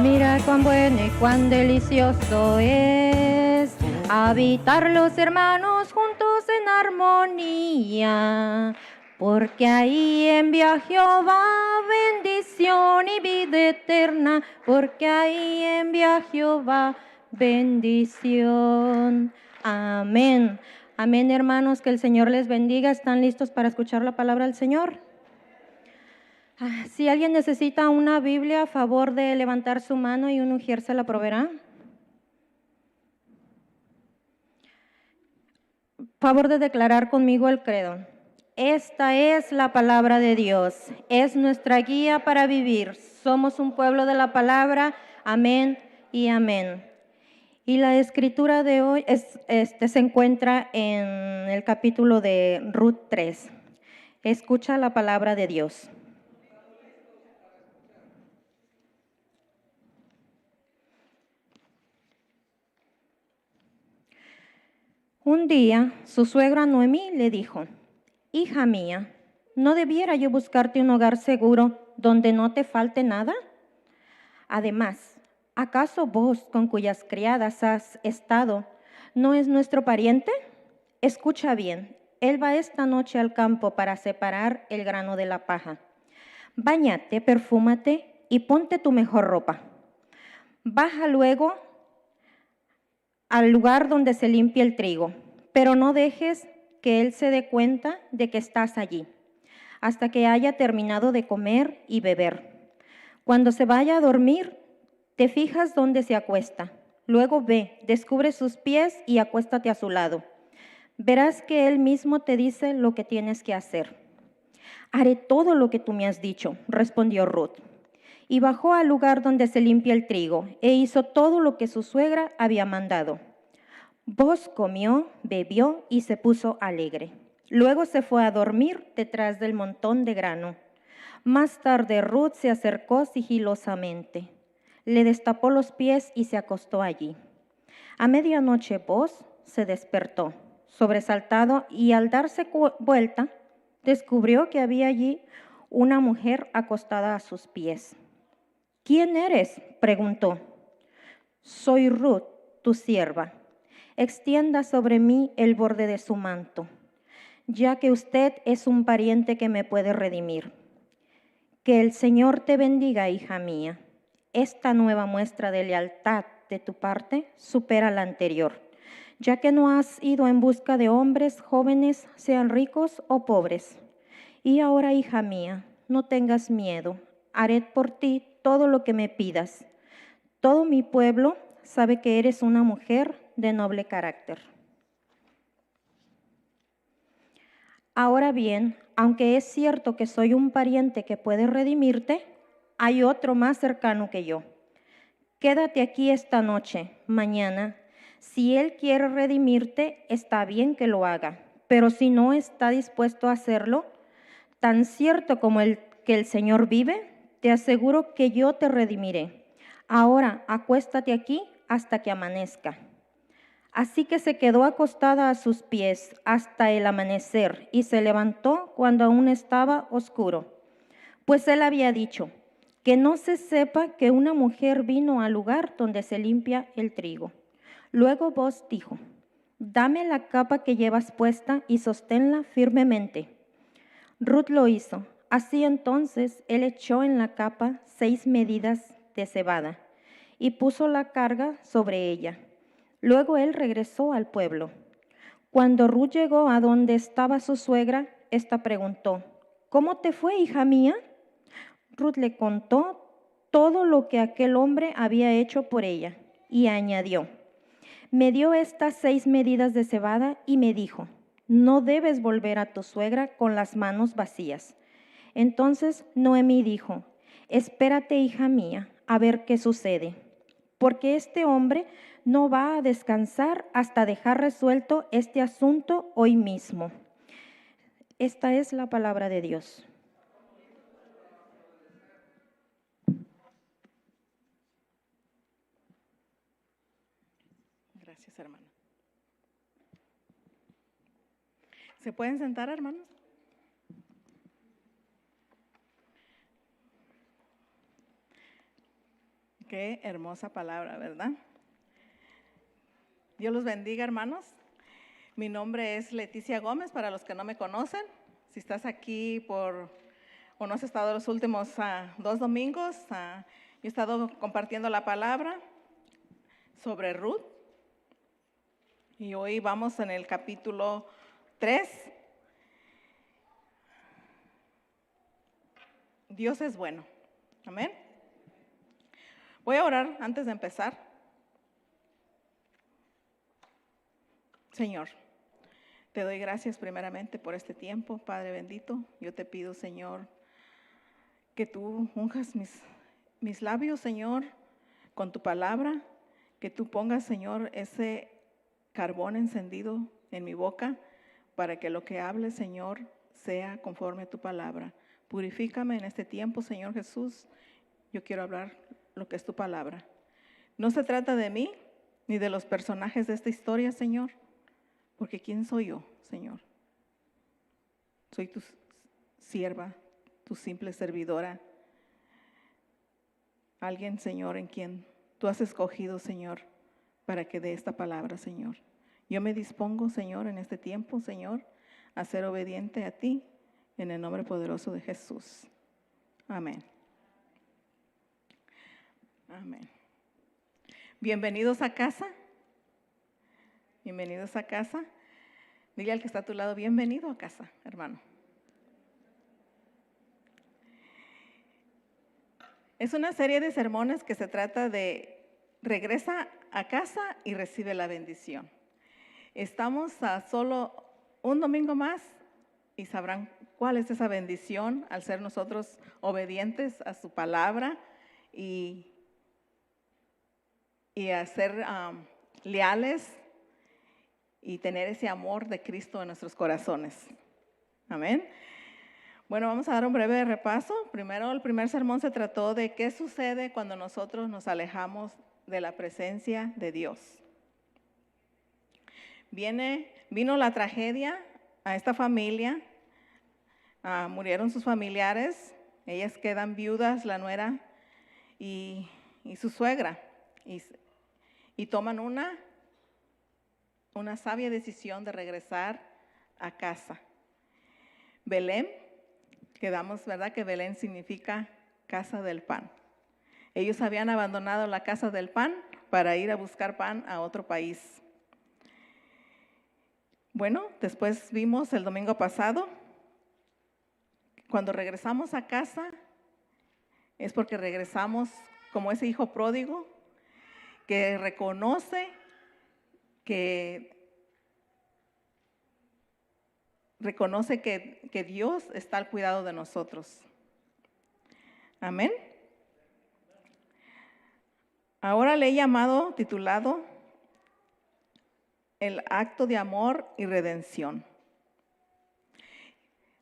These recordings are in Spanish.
Mira cuán bueno y cuán delicioso es habitar los hermanos juntos en armonía, porque ahí envía Jehová bendición y vida eterna, porque ahí envía Jehová bendición. Amén. Amén, hermanos, que el Señor les bendiga. ¿Están listos para escuchar la palabra del Señor? Si alguien necesita una Biblia, a favor de levantar su mano y un ujier se la proveerá. Favor de declarar conmigo el credo. Esta es la palabra de Dios, es nuestra guía para vivir. Somos un pueblo de la palabra. Amén y amén. Y la escritura de hoy se encuentra en el capítulo de Ruth 3. Escucha la palabra de Dios. Un día su suegra Noemí le dijo: hija mía, ¿no debiera yo buscarte un hogar seguro donde no te falte nada? Además, ¿acaso vos con cuyas criadas has estado no es nuestro pariente? Escucha bien, él va esta noche al campo para separar el grano de la paja. Báñate, perfúmate y ponte tu mejor ropa. Baja luego al lugar donde se limpia el trigo, pero no dejes que él se dé cuenta de que estás allí, hasta que haya terminado de comer y beber. Cuando se vaya a dormir, te fijas dónde se acuesta. Luego ve, descubre sus pies y acuéstate a su lado. Verás que él mismo te dice lo que tienes que hacer. Haré todo lo que tú me has dicho, respondió Ruth. Y bajó al lugar donde se limpia el trigo e hizo todo lo que su suegra había mandado. Boz comió, bebió y se puso alegre. Luego se fue a dormir detrás del montón de grano. Más tarde Ruth se acercó sigilosamente. Le destapó los pies y se acostó allí. A medianoche Boz se despertó, sobresaltado, y al darse vuelta, descubrió que había allí una mujer acostada a sus pies. ¿Quién eres?, preguntó. Soy Ruth, tu sierva. Extienda sobre mí el borde de su manto, ya que usted es un pariente que me puede redimir. Que el Señor te bendiga, hija mía. Esta nueva muestra de lealtad de tu parte supera la anterior, ya que no has ido en busca de hombres jóvenes, sean ricos o pobres. Y ahora, hija mía, no tengas miedo. Haré por ti todo lo que me pidas. Todo mi pueblo sabe que eres una mujer de noble carácter. Ahora bien, aunque es cierto que soy un pariente que puede redimirte, hay otro más cercano que yo. Quédate aquí esta noche. Mañana, si él quiere redimirte, está bien que lo haga, pero si no está dispuesto a hacerlo, tan cierto como que el Señor vive, te aseguro que yo te redimiré. Ahora, acuéstate aquí hasta que amanezca. Así que se quedó acostada a sus pies hasta el amanecer y se levantó cuando aún estaba oscuro. Pues él había dicho, que no se sepa que una mujer vino al lugar donde se limpia el trigo. Luego Boz dijo, dame la capa que llevas puesta y sosténla firmemente. Ruth lo hizo. Así entonces él echó en la capa 6 medidas de cebada y puso la carga sobre ella. Luego él regresó al pueblo. Cuando Ruth llegó a donde estaba su suegra, ésta preguntó, ¿cómo te fue, hija mía? Ruth le contó todo lo que aquel hombre había hecho por ella y añadió, me dio estas 6 medidas de cebada y me dijo, no debes volver a tu suegra con las manos vacías. Entonces Noemí dijo, espérate, hija mía, a ver qué sucede, porque este hombre no va a descansar hasta dejar resuelto este asunto hoy mismo. Esta es la palabra de Dios. Gracias, hermano. ¿Se pueden sentar, hermanos? Qué hermosa palabra, ¿verdad? Dios los bendiga, hermanos. Mi nombre es Leticia Gómez, para los que no me conocen. Si estás aquí o no has estado los últimos 2 domingos, yo he estado compartiendo la palabra sobre Ruth. Y hoy vamos en el capítulo 3. Dios es bueno. Amén. Voy a orar antes de empezar. Señor, te doy gracias primeramente por este tiempo, Padre bendito. Yo te pido, Señor, que tú unjas mis labios, Señor, con tu palabra, que tú pongas, Señor, ese carbón encendido en mi boca, para que lo que hable, Señor, sea conforme a tu palabra. Purifícame en este tiempo, Señor Jesús. Yo quiero hablar lo que es tu palabra. No se trata de mí, ni de los personajes de esta historia, Señor, porque ¿quién soy yo, Señor? Soy tu sierva, tu simple servidora. Alguien, Señor, en quien tú has escogido, Señor, para que dé esta palabra, Señor. Yo me dispongo, Señor, en este tiempo, Señor, a ser obediente a ti, en el nombre poderoso de Jesús. Amén. Amén. Bienvenidos a casa. Bienvenidos a casa. Dile al que está a tu lado, bienvenido a casa, hermano. Es una serie de sermones que se trata de regresa a casa y recibe la bendición. Estamos a solo un domingo más y sabrán cuál es esa bendición al ser nosotros obedientes a su palabra y a ser leales y tener ese amor de Cristo en nuestros corazones. Amén. Bueno, vamos a dar un breve repaso. Primero, el primer sermón se trató de qué sucede cuando nosotros nos alejamos de la presencia de Dios. Vino la tragedia a esta familia, murieron sus familiares, ellas quedan viudas, la nuera y su suegra, y toman una sabia decisión de regresar a casa. Belén, quedamos, ¿verdad? Que Belén significa casa del pan. Ellos habían abandonado la casa del pan para ir a buscar pan a otro país. Bueno, después vimos el domingo pasado, cuando regresamos a casa, es porque regresamos como ese hijo pródigo que reconoce que Dios está al cuidado de nosotros. Amén. Ahora le he titulado el acto de amor y redención.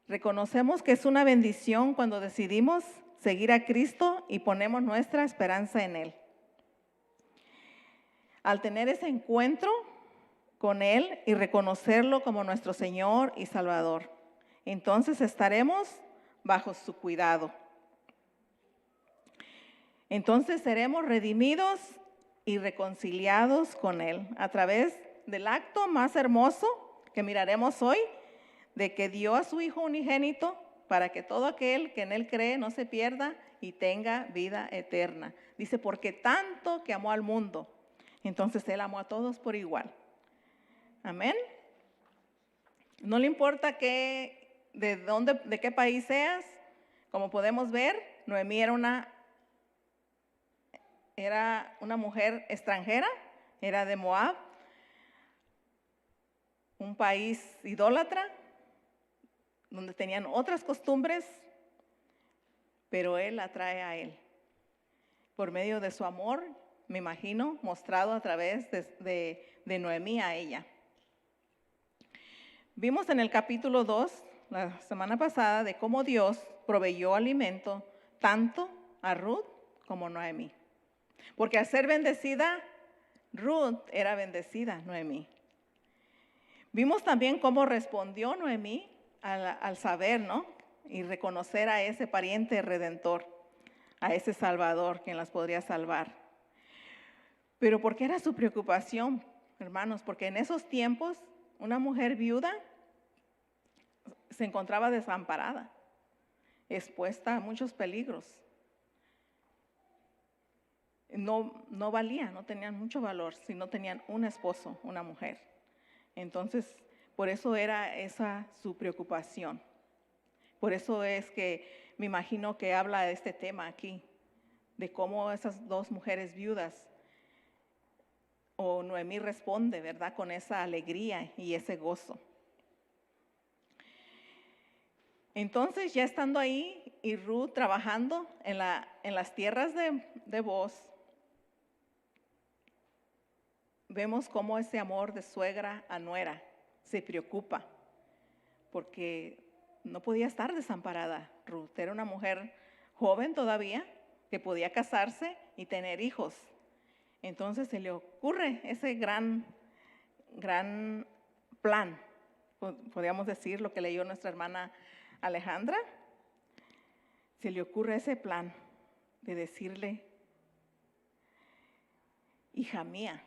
Reconocemos que es una bendición cuando decidimos seguir a Cristo y ponemos nuestra esperanza en Él. Al tener ese encuentro con Él y reconocerlo como nuestro Señor y Salvador, entonces estaremos bajo su cuidado. Entonces seremos redimidos y reconciliados con Él a través del acto más hermoso que miraremos hoy, de que dio a su Hijo unigénito para que todo aquel que en Él cree no se pierda y tenga vida eterna. Dice, porque tanto que amó al mundo, entonces Él amó a todos por igual. Amén. No le importa de qué país seas, como podemos ver, Noemí era una mujer extranjera, era de Moab, un país idólatra, donde tenían otras costumbres, pero Él la trae a Él. Por medio de su amor, me imagino, mostrado a través de Noemí a ella. Vimos en el capítulo 2, la semana pasada, de cómo Dios proveyó alimento tanto a Ruth como a Noemí. Porque al ser bendecida, Ruth era bendecida, Noemí. Vimos también cómo respondió Noemí al saber, ¿no? Y reconocer a ese pariente redentor. a ese Salvador, quien las podría salvar. Pero ¿por qué era su preocupación, hermanos? Porque en esos tiempos una mujer viuda se encontraba desamparada, expuesta a muchos peligros. No valía, no tenían mucho valor si no tenían un esposo, una mujer. Entonces, por eso era esa su preocupación. Por eso es que me imagino que habla de este tema aquí, de cómo esas dos mujeres viudas, o Noemí responde, ¿verdad?, con esa alegría y ese gozo. Entonces, ya estando ahí y Ruth trabajando en las tierras de Booz, vemos cómo ese amor de suegra a nuera se preocupa, porque no podía estar desamparada. Ruth era una mujer joven todavía, que podía casarse y tener hijos. Entonces se le ocurre ese gran plan, podríamos decir lo que leyó nuestra hermana Alejandra. Se le ocurre ese plan de decirle: hija mía,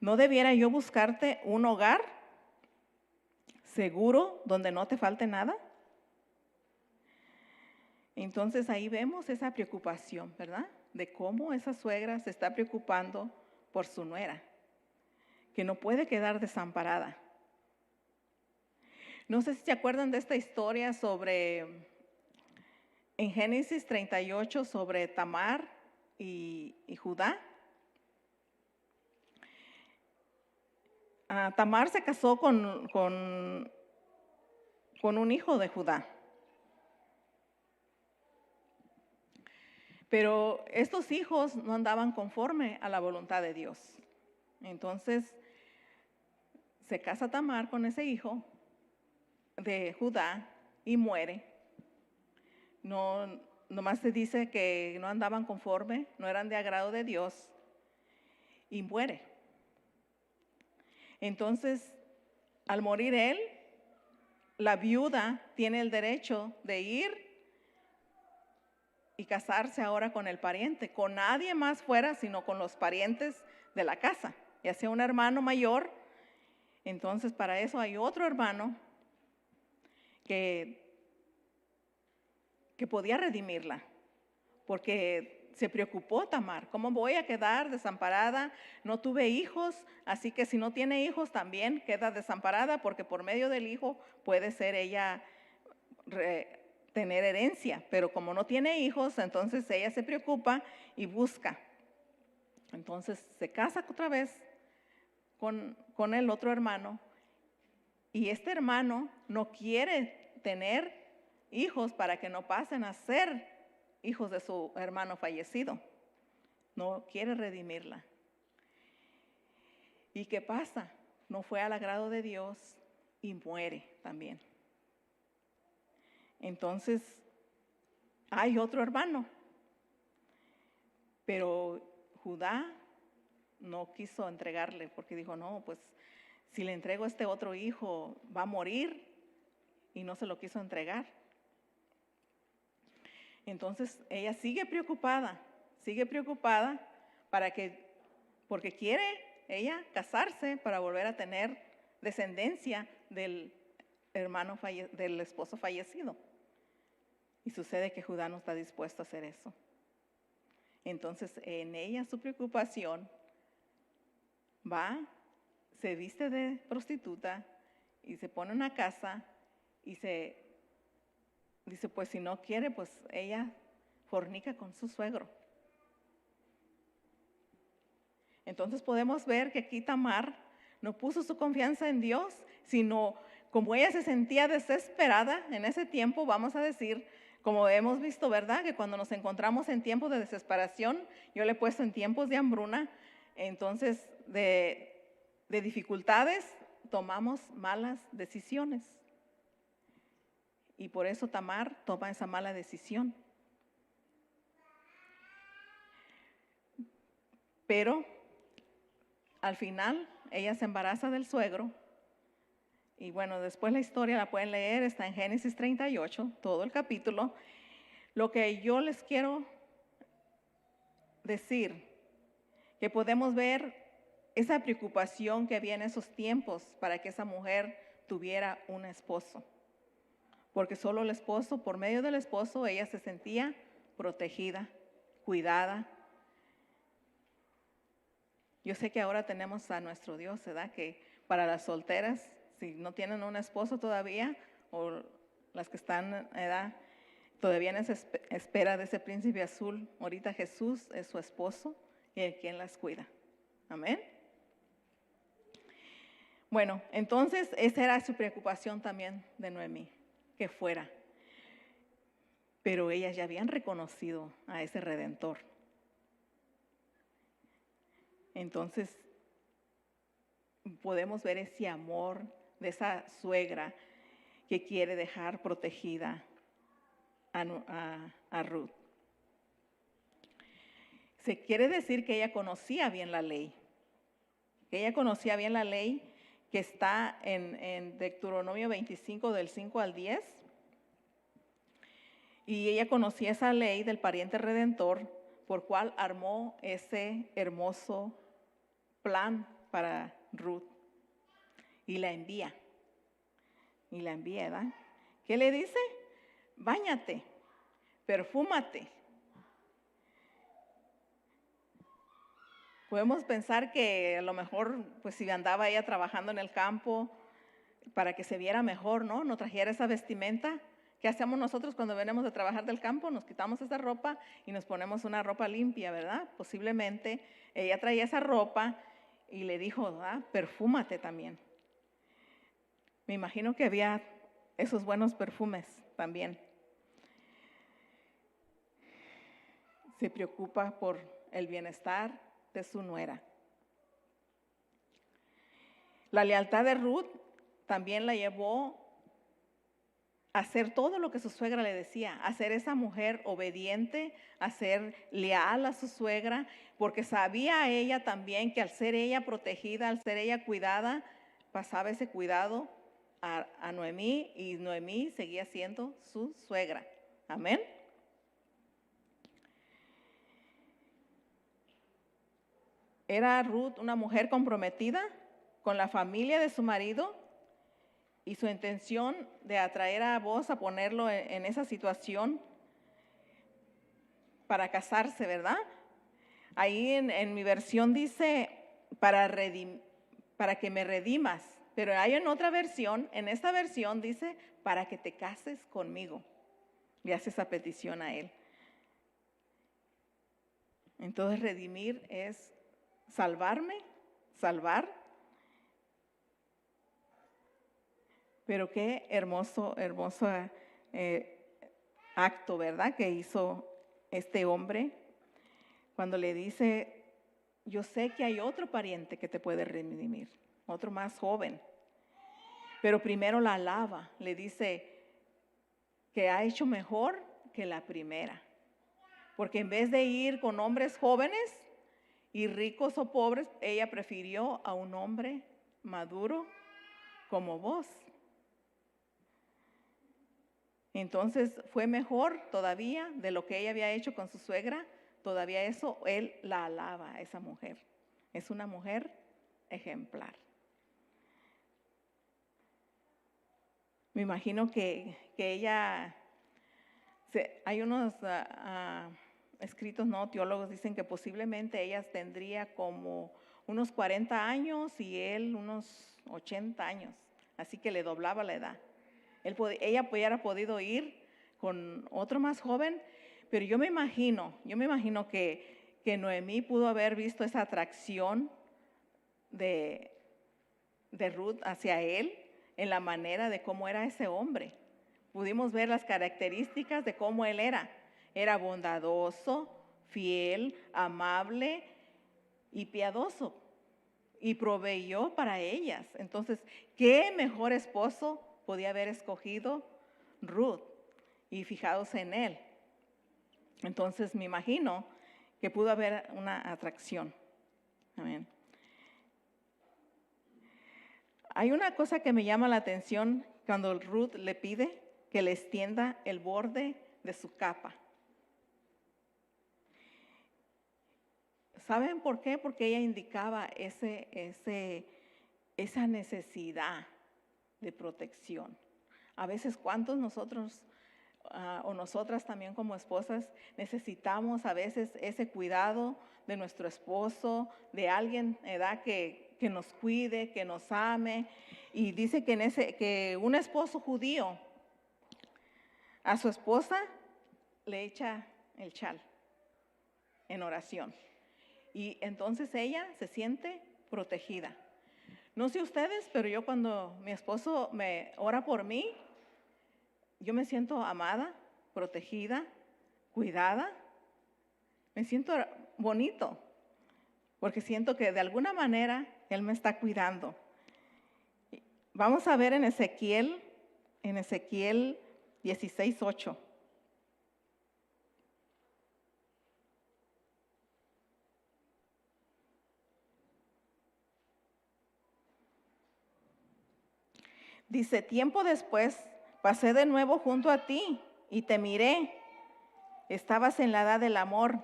¿no debiera yo buscarte un hogar seguro donde no te falte nada? Entonces ahí vemos esa preocupación, ¿verdad?, de cómo esa suegra se está preocupando por su nuera, que no puede quedar desamparada. No sé si se acuerdan de esta historia en Génesis 38, sobre Tamar y Judá. Tamar se casó con un hijo de Judá. Pero estos hijos no andaban conforme a la voluntad de Dios. Entonces, se casa Tamar con ese hijo de Judá y muere. Nomás se dice que no andaban conforme, no eran de agrado de Dios, y muere. Entonces, al morir él, la viuda tiene el derecho de ir y casarse ahora con el pariente, con nadie más fuera, sino con los parientes de la casa, ya sea un hermano mayor. Entonces, para eso hay otro hermano que podía redimirla, porque se preocupó Tamar: ¿cómo voy a quedar desamparada? No tuve hijos, así que si no tiene hijos también queda desamparada, porque por medio del hijo puede ser ella tener herencia, pero como no tiene hijos, entonces ella se preocupa y busca. Entonces se casa otra vez con el otro hermano, y este hermano no quiere tener hijos para que no pasen a ser hijos de su hermano fallecido. No quiere redimirla. ¿Y qué pasa? No fue al agrado de Dios y muere también. Entonces, hay otro hermano, pero Judá no quiso entregarle, porque dijo: no, pues si le entrego a este otro hijo va a morir, y no se lo quiso entregar. Entonces ella sigue preocupada porque quiere ella casarse para volver a tener descendencia del del esposo fallecido. Y sucede que Judá no está dispuesto a hacer eso. Entonces, en ella su preocupación se viste de prostituta y se pone una casa y dice, pues si no quiere, pues ella fornica con su suegro. Entonces podemos ver que aquí Tamar no puso su confianza en Dios, sino como ella se sentía desesperada en ese tiempo, vamos a decir, como hemos visto, ¿verdad?, que cuando nos encontramos en tiempos de desesperación, yo le he puesto en tiempos de hambruna, entonces de dificultades, tomamos malas decisiones. Y por eso Tamar toma esa mala decisión. Pero al final ella se embaraza del suegro. Y bueno, después la historia la pueden leer, está en Génesis 38, todo el capítulo. Lo que yo les quiero decir, que podemos ver esa preocupación que había en esos tiempos para que esa mujer tuviera un esposo. Porque solo el esposo, por medio del esposo, ella se sentía protegida, cuidada. Yo sé que ahora tenemos a nuestro Dios, ¿verdad? Que para las solteras, si no tienen un esposo todavía, o las que están, ¿verdad?, todavía en esa espera de ese príncipe azul, ahorita Jesús es su esposo y el quien las cuida. Amén. Bueno, entonces esa era su preocupación también de Noemí, que fuera. Pero ellas ya habían reconocido a ese Redentor. Entonces podemos ver ese amor de esa suegra que quiere dejar protegida a Ruth. Se quiere decir que ella conocía bien la ley. Que ella conocía bien la ley que está en Deuteronomio 25 del 5 al 10. Y ella conocía esa ley del pariente redentor por cual armó ese hermoso plan para Ruth. Y la envía. ¿Verdad? ¿Qué le dice? Báñate, perfúmate. Podemos pensar que a lo mejor, pues si andaba ella trabajando en el campo, para que se viera mejor, ¿no? No trajera esa vestimenta. ¿Qué hacemos nosotros cuando venimos de trabajar del campo? Nos quitamos esa ropa y nos ponemos una ropa limpia, ¿verdad? Posiblemente ella traía esa ropa y le dijo, ¿verdad?, perfúmate también. Me imagino que había esos buenos perfumes también. Se preocupa por el bienestar de su nuera. La lealtad de Ruth también la llevó a hacer todo lo que su suegra le decía, a ser esa mujer obediente, a ser leal a su suegra, porque sabía ella también que al ser ella protegida, al ser ella cuidada, pasaba ese cuidado a Noemí, y Noemí seguía siendo su suegra. Amén. Era Ruth una mujer comprometida con la familia de su marido, y su intención de atraer a Boaz a ponerlo en esa situación para casarse, ¿verdad? Ahí en mi versión dice para que me redimas, pero hay en otra versión, en esta versión dice para que te cases conmigo. Le hace esa petición a él. Entonces redimir es salvarme, salvar. Pero qué hermoso acto, ¿verdad?, que hizo este hombre cuando le dice, yo sé que hay otro pariente que te puede redimir, otro más joven. Pero primero la alaba, le dice que ha hecho mejor que la primera. Porque en vez de ir con hombres jóvenes y ricos o pobres, ella prefirió a un hombre maduro como vos. Entonces fue mejor todavía de lo que ella había hecho con su suegra. Todavía eso, él la alaba a esa mujer. Es una mujer ejemplar. Me imagino que ella, hay unos escritos, ¿no?, teólogos dicen que posiblemente ella tendría como unos 40 años y él unos 80 años. Así que le doblaba la edad. Ella hubiera podido ir con otro más joven, pero yo me imagino que Noemí pudo haber visto esa atracción de Ruth hacia él en la manera de cómo era ese hombre. Pudimos ver las características de cómo él era. Era bondadoso, fiel, amable y piadoso, y proveyó para ellas. Entonces, ¿qué mejor esposo podía haber escogido Ruth y fijados en él? Entonces me imagino que pudo haber una atracción. Amén. Hay una cosa que me llama la atención cuando Ruth le pide que le extienda el borde de su capa. ¿Saben por qué? Porque ella indicaba esa necesidad de protección. A veces, ¿cuántos nosotros o nosotras también como esposas necesitamos a veces ese cuidado de nuestro esposo, de alguien, ¿verdad?, que nos cuide, que nos ame? Y dice que un esposo judío a su esposa le echa el chal en oración. Y entonces ella se siente protegida. No sé ustedes, pero yo cuando mi esposo me ora por mí, yo me siento amada, protegida, cuidada. Me siento bonito, porque siento que de alguna manera Él me está cuidando. Vamos a ver en Ezequiel 16:8. Dice, tiempo después pasé de nuevo junto a ti y te miré. Estabas en la edad del amor.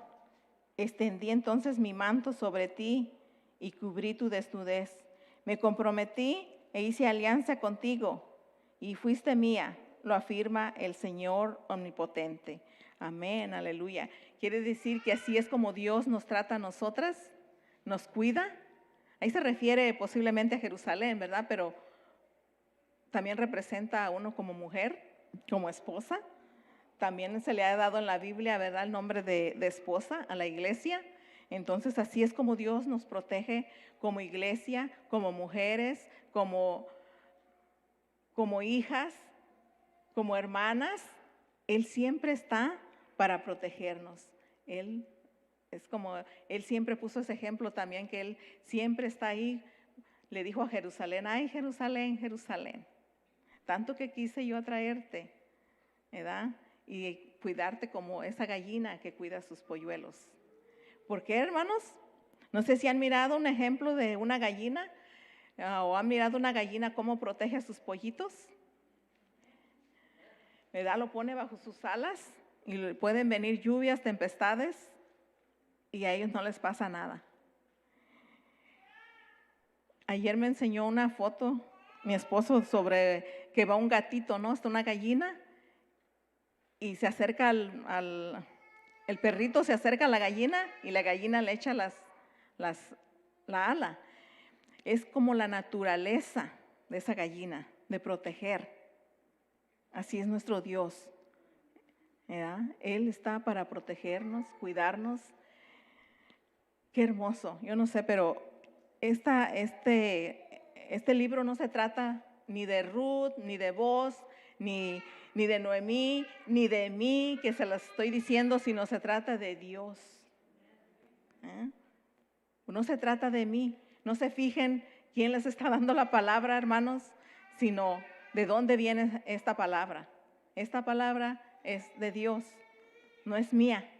Extendí entonces mi manto sobre ti y cubrí tu desnudez. Me comprometí e hice alianza contigo y fuiste mía, lo afirma el Señor omnipotente. Amén, aleluya. Quiere decir que así es como Dios nos trata a nosotras, nos cuida. Ahí se refiere posiblemente a Jerusalén, ¿verdad? Pero también representa a uno como mujer, como esposa. También se le ha dado en la Biblia, ¿verdad?, el nombre de esposa a la iglesia. Entonces, así es como Dios nos protege como iglesia, como mujeres, como hijas, como hermanas. Él siempre está para protegernos. Él siempre puso ese ejemplo también, que Él siempre está ahí. Le dijo a Jerusalén, ay, Jerusalén, Jerusalén, tanto que quise yo atraerte, ¿verdad?, y cuidarte como esa gallina que cuida sus polluelos. ¿Por qué, hermanos? No sé si han mirado un ejemplo de una gallina o han mirado una gallina cómo protege a sus pollitos. ¿Verdad? Lo pone bajo sus alas y pueden venir lluvias, tempestades y a ellos no les pasa nada. Ayer me enseñó una foto mi esposo sobre que va un gatito, ¿no? Está una gallina y se acerca el perrito se acerca a la gallina y la gallina le echa la ala. Es como la naturaleza de esa gallina, de proteger. Así es nuestro Dios, ¿verdad? Él está para protegernos, cuidarnos. Qué hermoso. Yo no sé, pero este libro no se trata ni de Ruth, ni de Boaz, ni de Noemí, ni de mí, que se las estoy diciendo, sino se trata de Dios. No se trata de mí. No se fijen quién les está dando la palabra, hermanos, sino de dónde viene esta palabra. Esta palabra es de Dios, no es mía.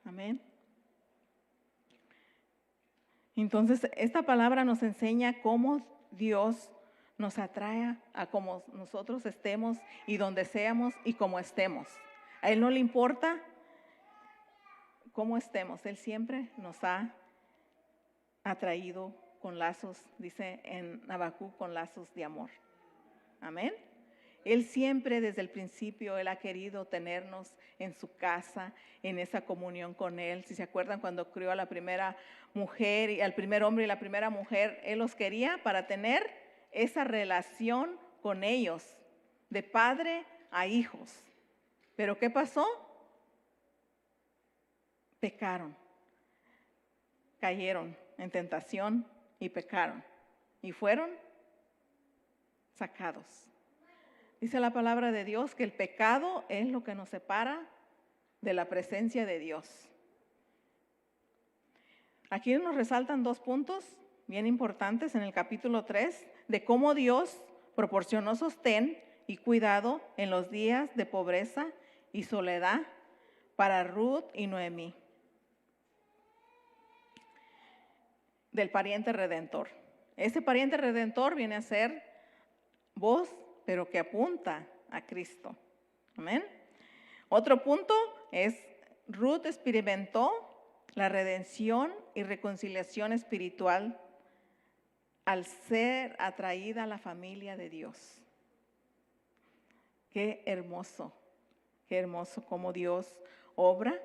Amén. Entonces, esta palabra nos enseña cómo Dios nos atrae a como nosotros estemos y donde seamos y como estemos. A Él no le importa cómo estemos. Él siempre nos ha atraído con lazos, dice en Habacuc, con lazos de amor. Amén. Él siempre desde el principio, Él ha querido tenernos en su casa, en esa comunión con Él. Si se acuerdan cuando crió a la primera mujer y al primer hombre y la primera mujer, Él los quería para tener esa relación con ellos, de padre a hijos. ¿Pero qué pasó? Pecaron, cayeron en tentación y pecaron y fueron sacados. Dice la palabra de Dios que el pecado es lo que nos separa de la presencia de Dios. Aquí nos resaltan dos puntos bien importantes en el capítulo 3 de cómo Dios proporcionó sostén y cuidado en los días de pobreza y soledad para Ruth y Noemí, del pariente redentor. Ese pariente redentor viene a ser Boaz, pero que apunta a Cristo. Amén. Otro punto es, Ruth experimentó la redención y reconciliación espiritual al ser atraída a la familia de Dios. Qué hermoso cómo Dios obra.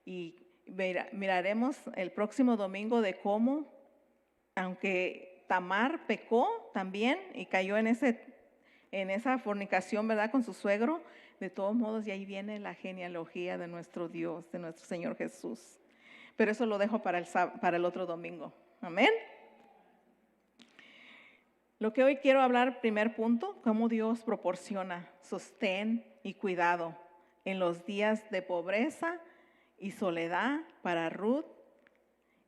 Y miraremos el próximo domingo de cómo, aunque Tamar pecó también y cayó en esa fornicación, ¿verdad?, con su suegro, de todos modos, y ahí viene la genealogía de nuestro Dios, de nuestro Señor Jesús. Pero eso lo dejo para el otro domingo. Amén. Lo que hoy quiero hablar, primer punto, cómo Dios proporciona sostén y cuidado en los días de pobreza y soledad para Ruth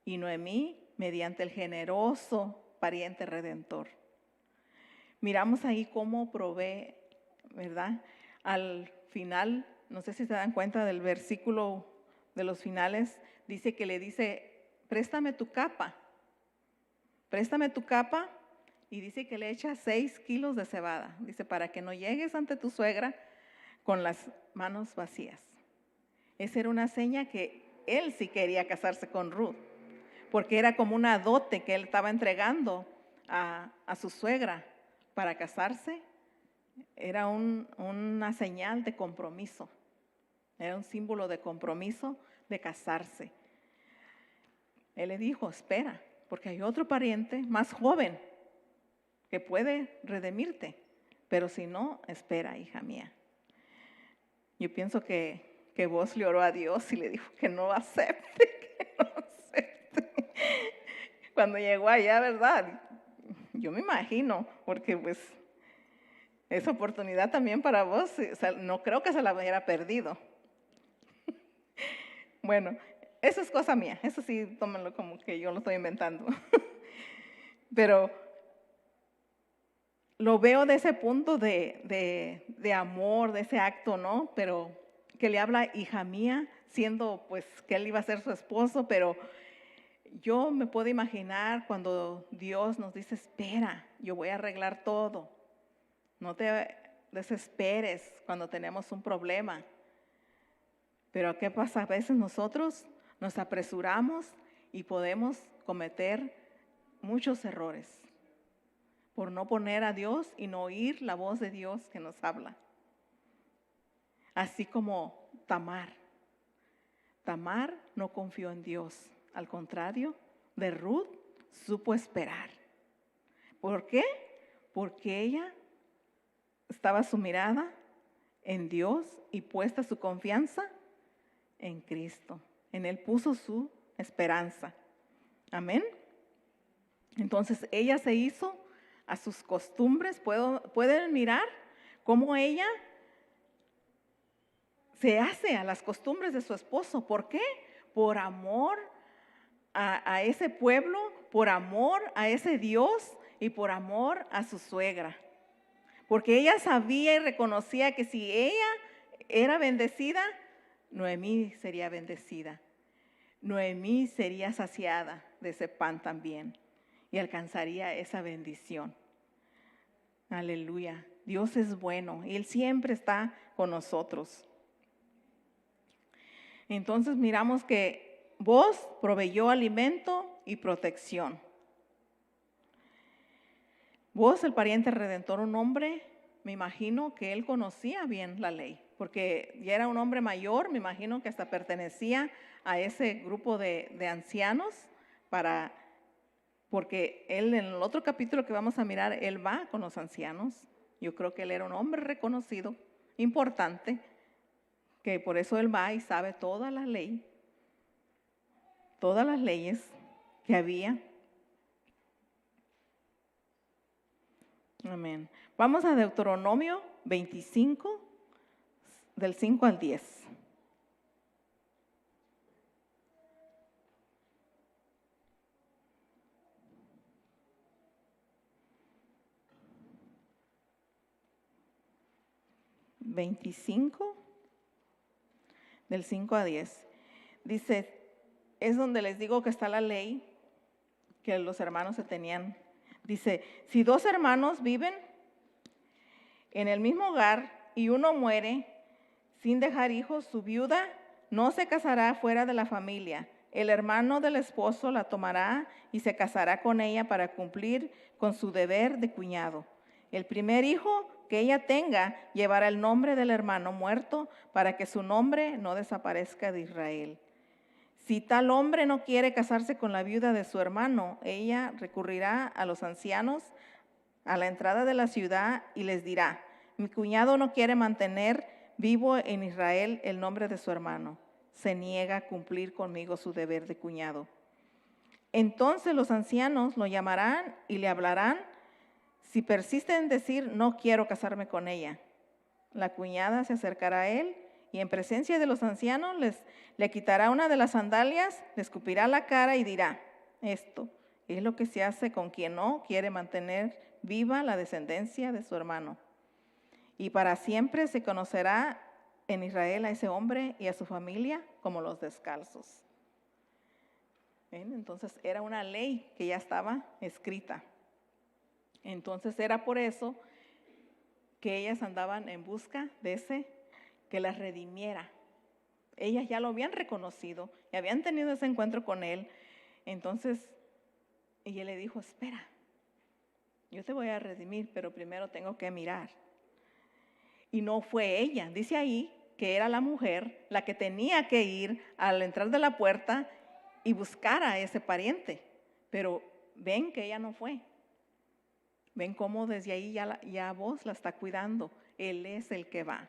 y Noemí mediante el generoso pariente redentor. Miramos ahí cómo provee, ¿verdad? Al final, no sé si se dan cuenta del versículo de los finales, dice que le dice, préstame tu capa, y dice que le echa 6 kilos de cebada. Dice, para que no llegues ante tu suegra con las manos vacías. Esa era una seña que él sí quería casarse con Ruth, porque era como una dote que él estaba entregando a su suegra para casarse. Era una señal de compromiso, era un símbolo de compromiso de casarse. Él le dijo, espera, porque hay otro pariente más joven que puede redimirte, pero si no, espera, hija mía. Yo pienso que Boaz le oró a Dios y le dijo que no acepte, Cuando llegó allá, ¿verdad? Yo me imagino, porque pues esa oportunidad también para vos, no creo que se la hubiera perdido. Bueno, eso es cosa mía, eso sí, tómenlo como que yo lo estoy inventando. Pero lo veo de ese punto de amor, de ese acto, ¿no? Pero que le habla, hija mía, siendo pues que él iba a ser su esposo, pero yo me puedo imaginar cuando Dios nos dice, espera, yo voy a arreglar todo. No te desesperes cuando tenemos un problema. Pero ¿qué pasa? A veces nosotros nos apresuramos y podemos cometer muchos errores por no poner a Dios y no oír la voz de Dios que nos habla. Así como Tamar. Tamar no confió en Dios. Al contrario, de Ruth supo esperar. ¿Por qué? Porque ella estaba su mirada en Dios y puesta su confianza en Cristo. En Él puso su esperanza. Amén. Entonces ella se hizo a sus costumbres. Pueden mirar cómo ella se hace a las costumbres de su esposo. ¿Por qué? Por amor a ese pueblo, por amor a ese Dios y por amor a su suegra. Porque ella sabía y reconocía que si ella era bendecida, Noemí sería bendecida. Noemí sería saciada de ese pan también y alcanzaría esa bendición. Aleluya. Dios es bueno y Él siempre está con nosotros. Entonces miramos que Boaz proveyó alimento y protección. Boaz, el pariente redentor, un hombre, me imagino que él conocía bien la ley, porque ya era un hombre mayor, me imagino que hasta pertenecía a ese grupo de ancianos, porque él en el otro capítulo que vamos a mirar, él va con los ancianos. Yo creo que él era un hombre reconocido, importante, que por eso él va y sabe toda la ley, todas las leyes que había. Amén. Vamos a Deuteronomio 25, del 5 al 10. Del 5 a 10. Dice, es donde les digo que está la ley que los hermanos se tenían. Dice, si 2 hermanos viven en el mismo hogar y uno muere sin dejar hijos, su viuda no se casará fuera de la familia. el hermano del esposo la tomará y se casará con ella para cumplir con su deber de cuñado. El primer hijo que ella tenga llevará el nombre del hermano muerto para que su nombre no desaparezca de Israel. Si tal hombre no quiere casarse con la viuda de su hermano, ella recurrirá a los ancianos a la entrada de la ciudad y les dirá: mi cuñado no quiere mantener vivo en Israel el nombre de su hermano. Se niega a cumplir conmigo su deber de cuñado. Entonces los ancianos lo llamarán y le hablarán. Si persiste en decir: no quiero casarme con ella, la cuñada se acercará a él y en presencia de los ancianos le quitará una de las sandalias, le escupirá la cara y dirá: esto es lo que se hace con quien no quiere mantener viva la descendencia de su hermano. Y para siempre se conocerá en Israel a ese hombre y a su familia como los descalzos. ¿Ven? Entonces era una ley que ya estaba escrita. Entonces era por eso que ellas andaban en busca de ese que las redimiera. Ellas ya lo habían reconocido y habían tenido ese encuentro con él. Entonces ella le dijo: espera, yo te voy a redimir, pero primero tengo que mirar. Y no fue ella. Dice ahí que era la mujer la que tenía que ir al entrar de la puerta y buscar a ese pariente. Pero ven que ella no fue. Ven cómo desde ahí ya vos la está cuidando. Él es el que va.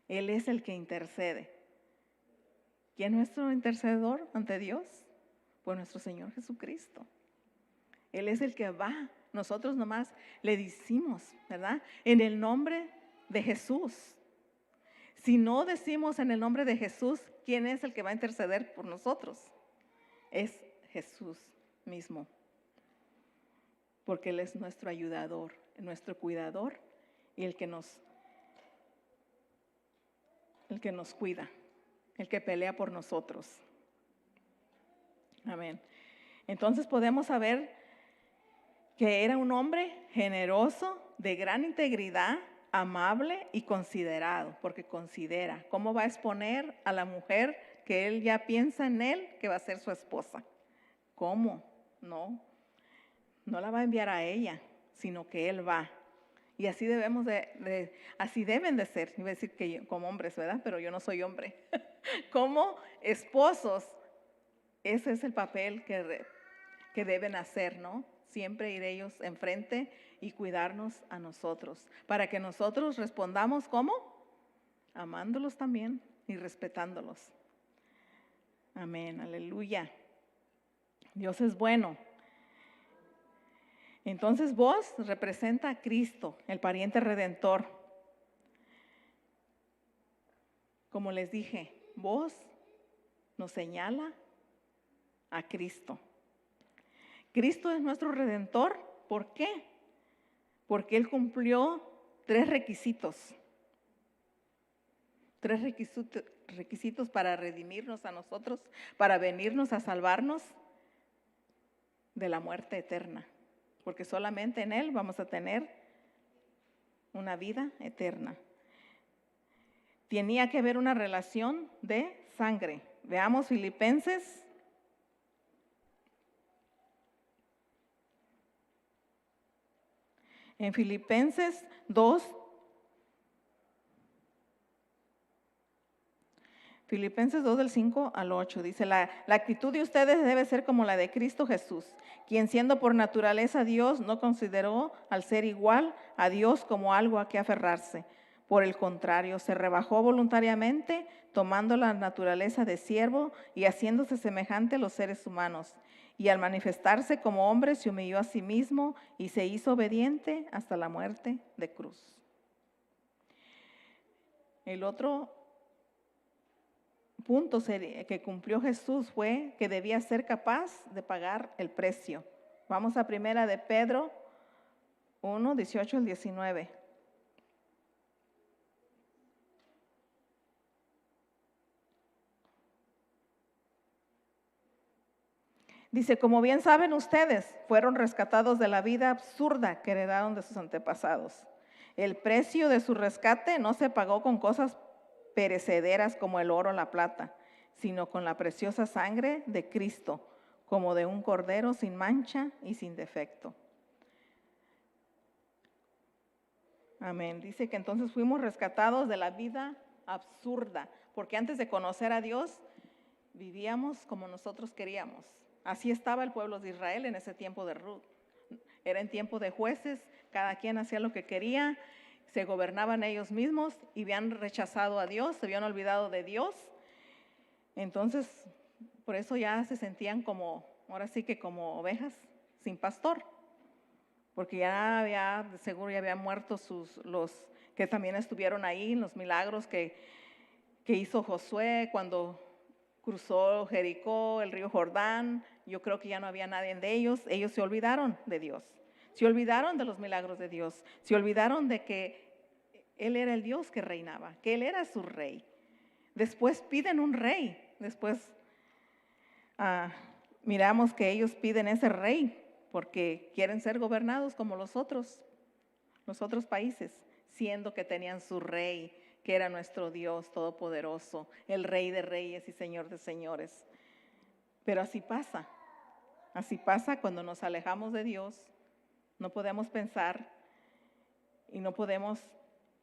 Él es el que intercede. ¿Quién es nuestro intercedor ante Dios? Pues nuestro Señor Jesucristo. Él es el que va. Nosotros nomás le decimos, ¿verdad? En el nombre de Jesús. Si no decimos en el nombre de Jesús, ¿quién es el que va a interceder por nosotros? Es Jesús mismo. Porque Él es nuestro ayudador, nuestro cuidador y el que nos cuida, el que pelea por nosotros. Amén. Entonces podemos saber que era un hombre generoso, de gran integridad, amable y considerado, porque considera cómo va a exponer a la mujer que él ya piensa en él que va a ser su esposa. ¿Cómo? No la va a enviar a ella, sino que él va. Y así así deben de ser. Iba a decir que como hombres, ¿verdad? Pero yo no soy hombre. Como esposos, ese es el papel que deben hacer, ¿no? Siempre ir ellos enfrente y cuidarnos a nosotros, para que nosotros respondamos ¿cómo? Amándolos también y respetándolos. Amén, aleluya. Dios es bueno. Entonces vos representa a Cristo, el pariente redentor. Como les dije, vos nos señala a Cristo. Cristo es nuestro redentor. ¿Por qué? Porque Él cumplió 3 requisitos. 3 requisitos para redimirnos a nosotros, para venirnos a salvarnos de la muerte eterna. Porque solamente en Él vamos a tener una vida eterna. Tenía que haber una relación de sangre. Veamos Filipenses. En Filipenses 2. Filipenses 2 del 5 al 8 dice: la actitud de ustedes debe ser como la de Cristo Jesús, quien siendo por naturaleza Dios no consideró al ser igual a Dios como algo a que aferrarse. Por el contrario, se rebajó voluntariamente, tomando la naturaleza de siervo y haciéndose semejante a los seres humanos. Y al manifestarse como hombre se humilló a sí mismo y se hizo obediente hasta la muerte de cruz. El otro punto que cumplió Jesús fue que debía ser capaz de pagar el precio. Vamos a 1 de Pedro 1, 18 al 19. Dice: como bien saben ustedes, fueron rescatados de la vida absurda que heredaron de sus antepasados. El precio de su rescate no se pagó con cosas perecederas como el oro o la plata, sino con la preciosa sangre de Cristo, como de un cordero sin mancha y sin defecto. Amén. Dice que entonces fuimos rescatados de la vida absurda, porque antes de conocer a Dios, vivíamos como nosotros queríamos. Así estaba el pueblo de Israel en ese tiempo de Ruth. Era en tiempo de jueces, cada quien hacía lo que quería, se gobernaban ellos mismos y habían rechazado a Dios, se habían olvidado de Dios. Entonces, por eso ya se sentían como, ahora sí que como ovejas sin pastor, porque ya había, de seguro ya habían muerto los que también estuvieron ahí, los milagros que hizo Josué cuando cruzó Jericó, el río Jordán. Yo creo que ya no había nadie de ellos. Ellos se olvidaron de Dios, se olvidaron de los milagros de Dios, se olvidaron de que Él era el Dios que reinaba, que Él era su rey. Después piden un rey, después miramos que ellos piden ese rey porque quieren ser gobernados como los otros países, siendo que tenían su rey, que era nuestro Dios todopoderoso, el Rey de reyes y Señor de señores. Pero así pasa cuando nos alejamos de Dios. No podemos pensar y no podemos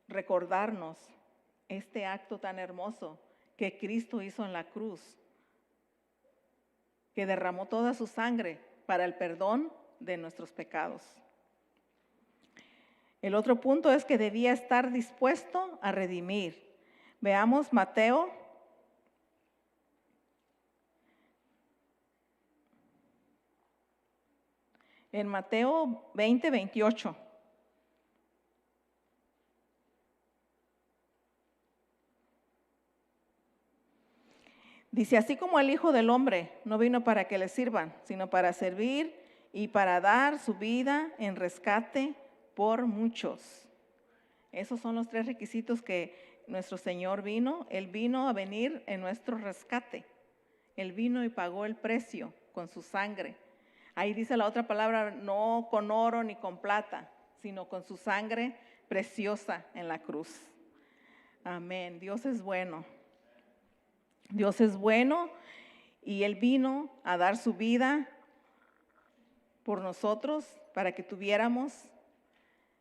recordarnos este acto tan hermoso que Cristo hizo en la cruz, que derramó toda su sangre para el perdón de nuestros pecados. El otro punto es que debía estar dispuesto a redimir. Veamos Mateo. En Mateo 20:28. Dice, así como el Hijo del Hombre no vino para que le sirvan, sino para servir y para dar su vida en rescate por muchos. Esos son los 3 requisitos que nuestro Señor vino. Él vino a venir en nuestro rescate. Él vino y pagó el precio con su sangre. Ahí dice la otra palabra, no con oro ni con plata, sino con su sangre preciosa en la cruz. Amén. Dios es bueno. Dios es bueno y Él vino a dar su vida por nosotros para que tuviéramos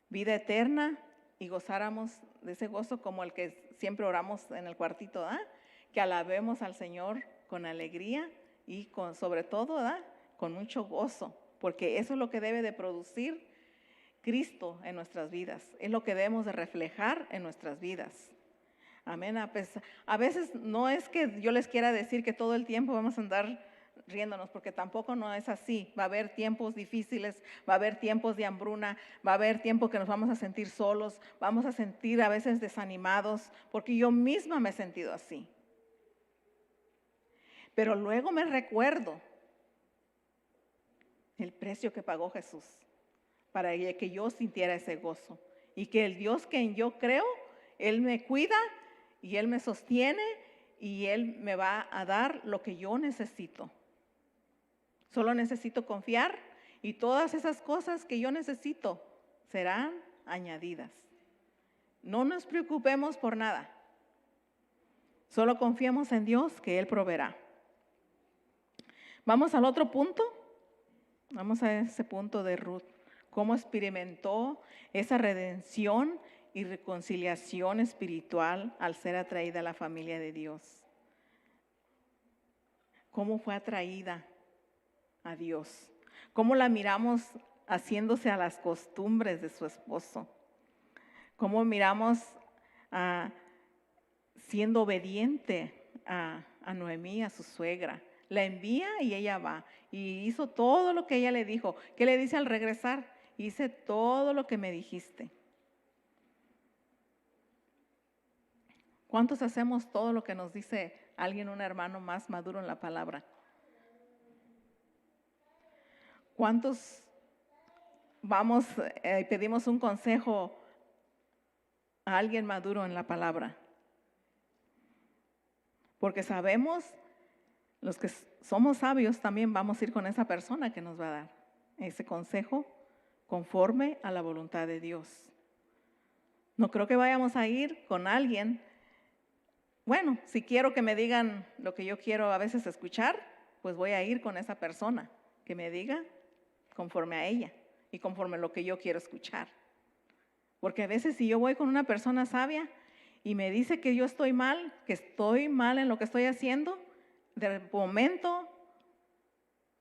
vida eterna y gozáramos de ese gozo como el que siempre oramos en el cuartito, que alabemos al Señor con alegría y sobre todo con mucho gozo, porque eso es lo que debe de producir Cristo en nuestras vidas, es lo que debemos de reflejar en nuestras vidas. Amén. A veces no es que yo les quiera decir que todo el tiempo vamos a andar riéndonos, porque tampoco no es así. Va a haber tiempos difíciles, va a haber tiempos de hambruna, va a haber tiempos que nos vamos a sentir solos, vamos a sentir a veces desanimados, porque yo misma me he sentido así. Pero luego me recuerdo el precio que pagó Jesús para que yo sintiera ese gozo y que el Dios que en yo creo, Él me cuida y Él me sostiene y Él me va a dar lo que yo necesito. Solo necesito confiar y todas esas cosas que yo necesito serán añadidas. No nos preocupemos por nada. Solo confiemos en Dios que Él proveerá. Vamos al otro punto. Vamos a ese punto de Ruth. Cómo experimentó esa redención y reconciliación espiritual al ser atraída a la familia de Dios. Cómo fue atraída a Dios. Cómo la miramos haciéndose a las costumbres de su esposo. Cómo miramos siendo obediente a Noemí, a su suegra. La envía y ella va. Y hizo todo lo que ella le dijo. ¿Qué le dice al regresar? Hice todo lo que me dijiste. ¿Cuántos hacemos todo lo que nos dice alguien, un hermano más maduro en la palabra? ¿Cuántos vamos y pedimos un consejo a alguien maduro en la palabra? Porque sabemos, los que somos sabios también vamos a ir con esa persona que nos va a dar ese consejo conforme a la voluntad de Dios. No creo que vayamos a ir con alguien bueno, si quiero que me digan lo que yo quiero a veces escuchar, pues voy a ir con esa persona que me diga conforme a ella y conforme a lo que yo quiero escuchar. Porque a veces si yo voy con una persona sabia y me dice que yo estoy mal en lo que estoy haciendo, de momento,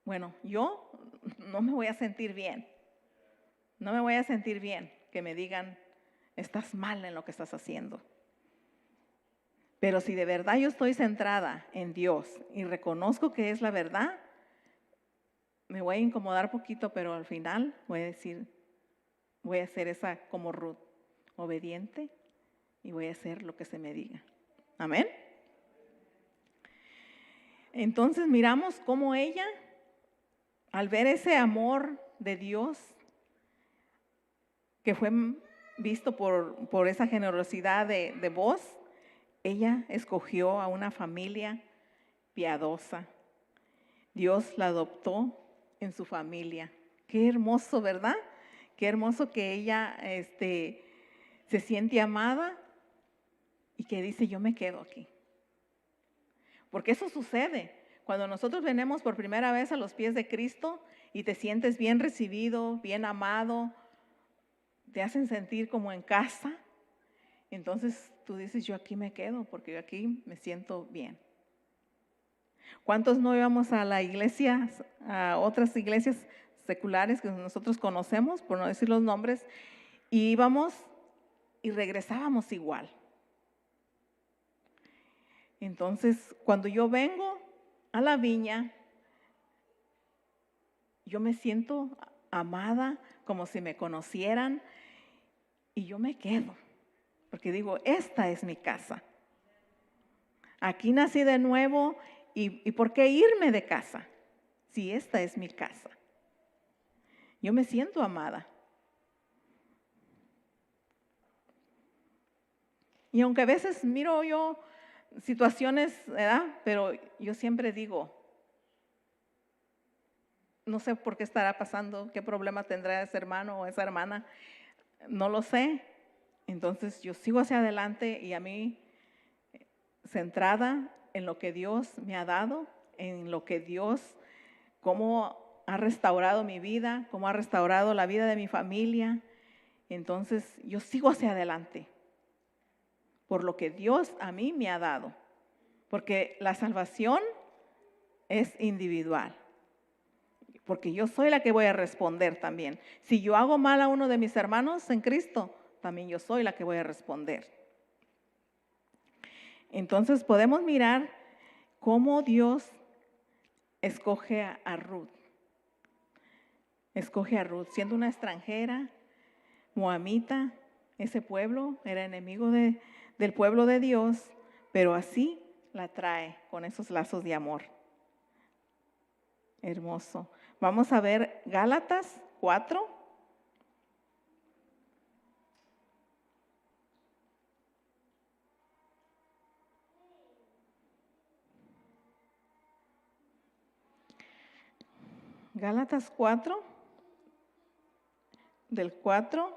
bueno, yo no me voy a sentir bien. No me voy a sentir bien que me digan, estás mal en lo que estás haciendo. Pero si de verdad yo estoy centrada en Dios y reconozco que es la verdad, me voy a incomodar poquito, pero al final voy a decir, voy a ser esa como Ruth, obediente, y voy a hacer lo que se me diga. Amén. Entonces miramos cómo ella, al ver ese amor de Dios, que fue visto por esa generosidad de Boaz, ella escogió a una familia piadosa. Dios la adoptó en su familia. Qué hermoso, ¿verdad? Qué hermoso que ella se siente amada y que dice, yo me quedo aquí. Porque eso sucede. Cuando nosotros venimos por primera vez a los pies de Cristo y te sientes bien recibido, bien amado, te hacen sentir como en casa, entonces tú dices, yo aquí me quedo porque yo aquí me siento bien. ¿Cuántos no íbamos a la iglesia, a otras iglesias seculares que nosotros conocemos, por no decir los nombres, y íbamos y regresábamos igual? Entonces, cuando yo vengo a la viña, yo me siento amada, como si me conocieran, y yo me quedo, porque digo, esta es mi casa. Aquí nací de nuevo, ¿y por qué irme de casa? Si esta es mi casa. Yo me siento amada. Y aunque a veces miro yo situaciones, ¿verdad? Pero yo siempre digo, no sé por qué estará pasando, qué problema tendrá ese hermano o esa hermana, no lo sé. Entonces yo sigo hacia adelante y a mí, centrada en lo que Dios me ha dado, en lo que Dios, cómo ha restaurado mi vida, cómo ha restaurado la vida de mi familia. Entonces yo sigo hacia adelante por lo que Dios a mí me ha dado, porque la salvación es individual, porque yo soy la que voy a responder también. Si yo hago mal a uno de mis hermanos en Cristo, también yo soy la que voy a responder. Entonces podemos mirar cómo Dios escoge a Ruth. Escoge a Ruth, siendo una extranjera, moabita. Ese pueblo era enemigo del pueblo de Dios, pero así la trae con esos lazos de amor. Hermoso. Vamos a ver Gálatas 4. Gálatas 4, del 4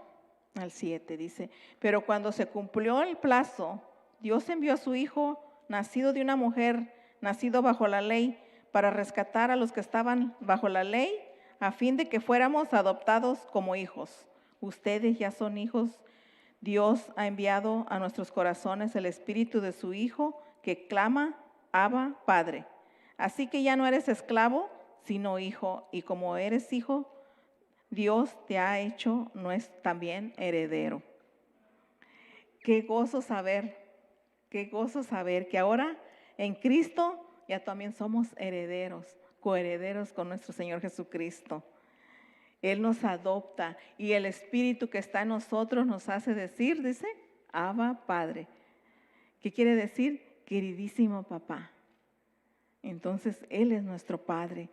al 7, dice, pero cuando se cumplió el plazo, Dios envió a su Hijo, nacido de una mujer, nacido bajo la ley, para rescatar a los que estaban bajo la ley, a fin de que fuéramos adoptados como hijos. Ustedes ya son hijos. Dios ha enviado a nuestros corazones el Espíritu de su Hijo, que clama, Abba, Padre. Así que ya no eres esclavo, sino hijo, y como eres hijo, Dios te ha hecho también heredero. Qué gozo saber que ahora en Cristo ya también somos herederos, coherederos con nuestro Señor Jesucristo. Él nos adopta y el Espíritu que está en nosotros nos hace decir, dice, Abba, Padre. ¿Qué quiere decir? Queridísimo papá. Entonces Él es nuestro Padre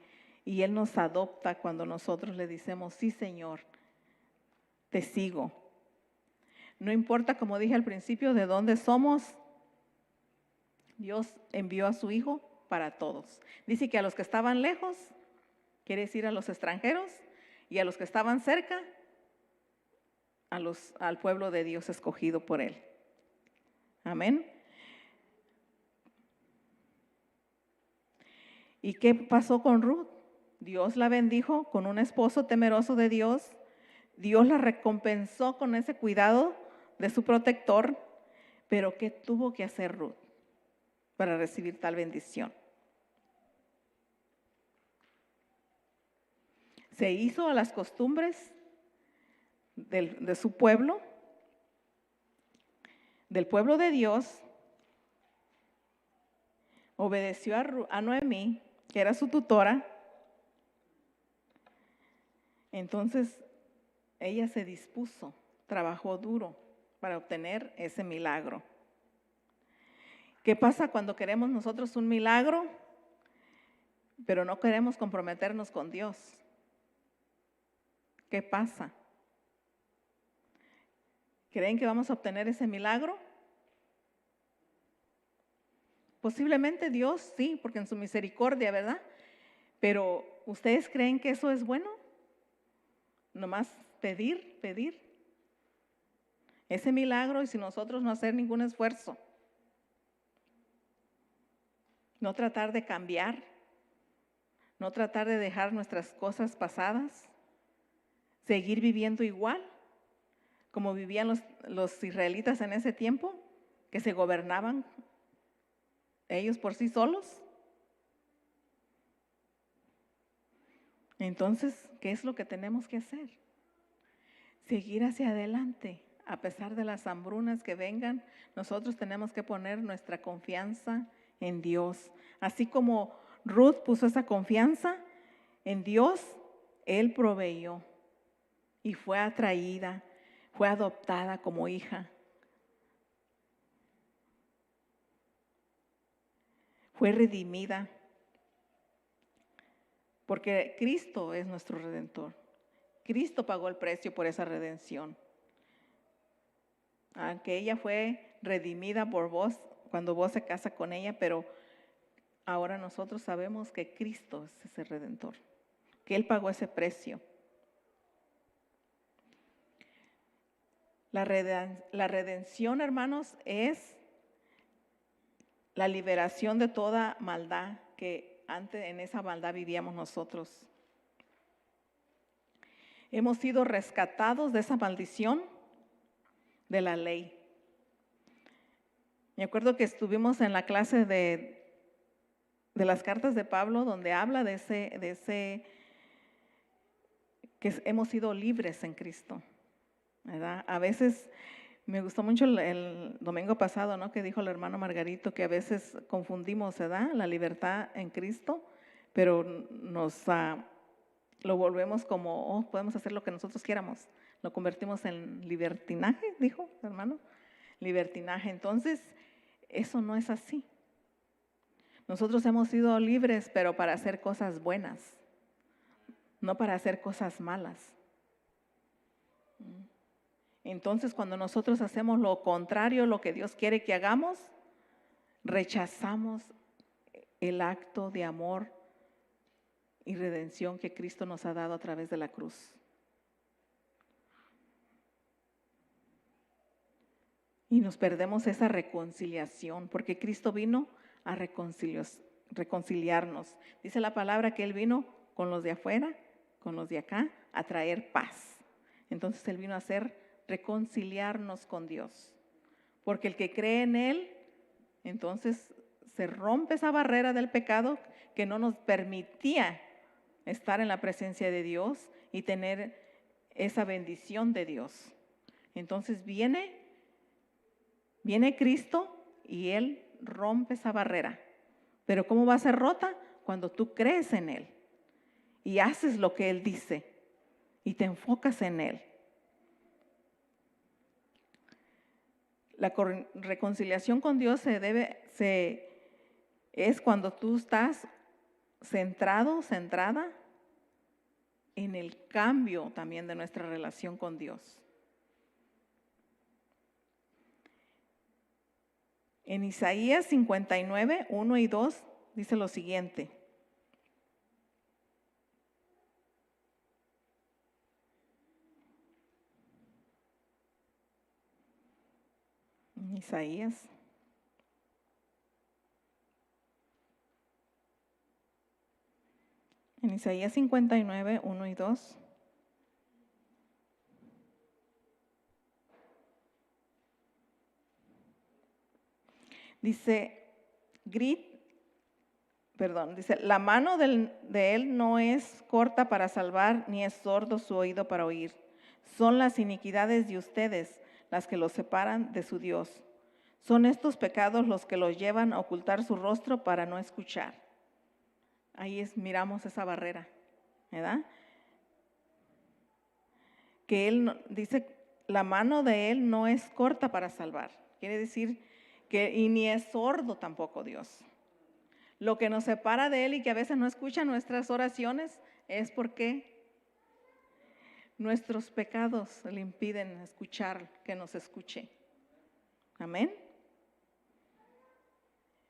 y Él nos adopta cuando nosotros le decimos, sí Señor, te sigo. No importa, como dije al principio, de dónde somos, Dios envió a su Hijo para todos. Dice que a los que estaban lejos, quiere decir a los extranjeros, y a los que estaban cerca, al pueblo de Dios escogido por Él. Amén. ¿Y qué pasó con Ruth? Dios la bendijo con un esposo temeroso de Dios. Dios la recompensó con ese cuidado de su protector. Pero ¿qué tuvo que hacer Ruth para recibir tal bendición? Se hizo a las costumbres de su pueblo, del pueblo de Dios. Obedeció a Noemí, que era su tutora. Entonces ella se dispuso, trabajó duro para obtener ese milagro. ¿Qué pasa cuando queremos nosotros un milagro, pero no queremos comprometernos con Dios? ¿Qué pasa? ¿Creen que vamos a obtener ese milagro? Posiblemente Dios sí, porque en su misericordia, ¿verdad? Pero ¿ustedes creen que eso es bueno? Nomás pedir, pedir ese milagro y sin nosotros no hacer ningún esfuerzo. No tratar de cambiar, no tratar de dejar nuestras cosas pasadas, seguir viviendo igual como vivían los israelitas en ese tiempo, que se gobernaban ellos por sí solos. Entonces, ¿qué es lo que tenemos que hacer? Seguir hacia adelante. A pesar de las hambrunas que vengan, nosotros tenemos que poner nuestra confianza en Dios. Así como Ruth puso esa confianza en Dios, Él proveyó y fue atraída, fue adoptada como hija. Fue redimida, porque Cristo es nuestro Redentor. Cristo pagó el precio por esa redención. Aunque ella fue redimida por vos, cuando vos se casa con ella, pero ahora nosotros sabemos que Cristo es ese Redentor, que Él pagó ese precio. La redención, hermanos, es la liberación de toda maldad que antes en esa maldad vivíamos nosotros. Hemos sido rescatados de esa maldición de la ley. Me acuerdo que estuvimos en la clase de las cartas de Pablo, donde habla de ese que hemos sido libres en Cristo, ¿verdad? A veces me gustó mucho el domingo pasado, ¿no? Que dijo el hermano Margarito que a veces confundimos, ¿verdad? La libertad en Cristo, pero lo volvemos como, podemos hacer lo que nosotros quieramos. Lo convertimos en libertinaje, dijo el hermano. Libertinaje. Entonces, eso no es así. Nosotros hemos sido libres, pero para hacer cosas buenas, no para hacer cosas malas. Entonces, cuando nosotros hacemos lo contrario, lo que Dios quiere que hagamos, rechazamos el acto de amor y redención que Cristo nos ha dado a través de la cruz. Y nos perdemos esa reconciliación, porque Cristo vino a reconciliarnos. Dice la palabra que Él vino con los de afuera, con los de acá, a traer paz. Entonces Él vino a reconciliarnos con Dios. Porque el que cree en Él, entonces se rompe esa barrera del pecado que no nos permitía estar en la presencia de Dios y tener esa bendición de Dios. Entonces viene Cristo y Él rompe esa barrera. Pero ¿cómo va a ser rota? Cuando tú crees en Él y haces lo que Él dice y te enfocas en Él. La reconciliación con Dios es cuando tú estás centrada en el cambio también de nuestra relación con Dios. En Isaías 59, 1 y 2 dice lo siguiente. Isaías. En Isaías 59, 1 y 2. Dice, dice, la mano de él no es corta para salvar, ni es sordo su oído para oír. Son las iniquidades de ustedes las que los separan de su Dios. Son estos pecados los que los llevan a ocultar su rostro para no escuchar. Ahí miramos esa barrera, ¿verdad? Que él dice, la mano de él no es corta para salvar. Quiere decir que, y ni es sordo tampoco Dios. Lo que nos separa de él y que a veces no escucha nuestras oraciones es porque nuestros pecados le impiden escuchar, que nos escuche. Amén.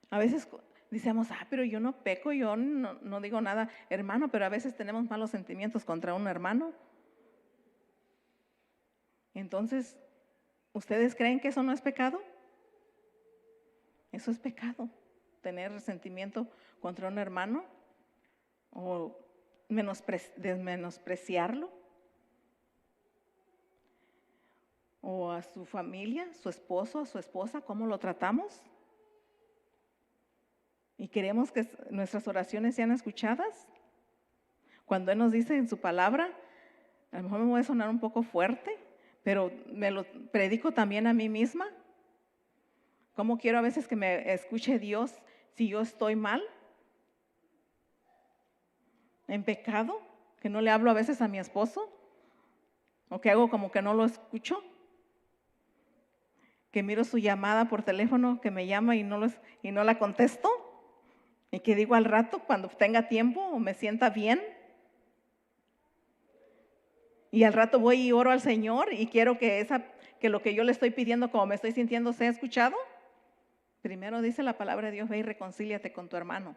A veces decimos, pero yo no peco, yo no digo nada, hermano, pero a veces tenemos malos sentimientos contra un hermano. Entonces, ¿ustedes creen que eso no es pecado? Eso es pecado, tener resentimiento contra un hermano o menospreciarlo. O a su familia, su esposo, a su esposa, ¿cómo lo tratamos? Y queremos que nuestras oraciones sean escuchadas. Cuando Él nos dice en su palabra, a lo mejor me voy a sonar un poco fuerte, pero me lo predico también a mí misma. ¿Cómo quiero a veces que me escuche Dios si yo estoy mal? En pecado, que no le hablo a veces a mi esposo, o que hago como que no lo escucho, que miro su llamada por teléfono, que me llama y no la contesto, y que digo al rato cuando tenga tiempo o me sienta bien. Y al rato voy y oro al Señor y quiero que lo que yo le estoy pidiendo, como me estoy sintiendo, sea escuchado. Primero dice la palabra de Dios, ve y reconcíliate con tu hermano.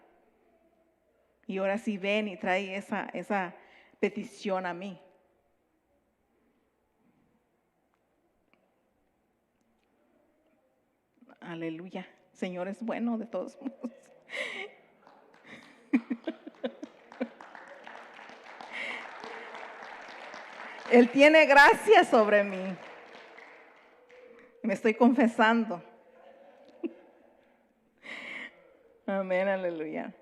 Y ahora sí ven y trae esa petición a mí. Aleluya. Señor es bueno de todos modos. Él tiene gracia sobre mí. Me estoy confesando. Amén, aleluya.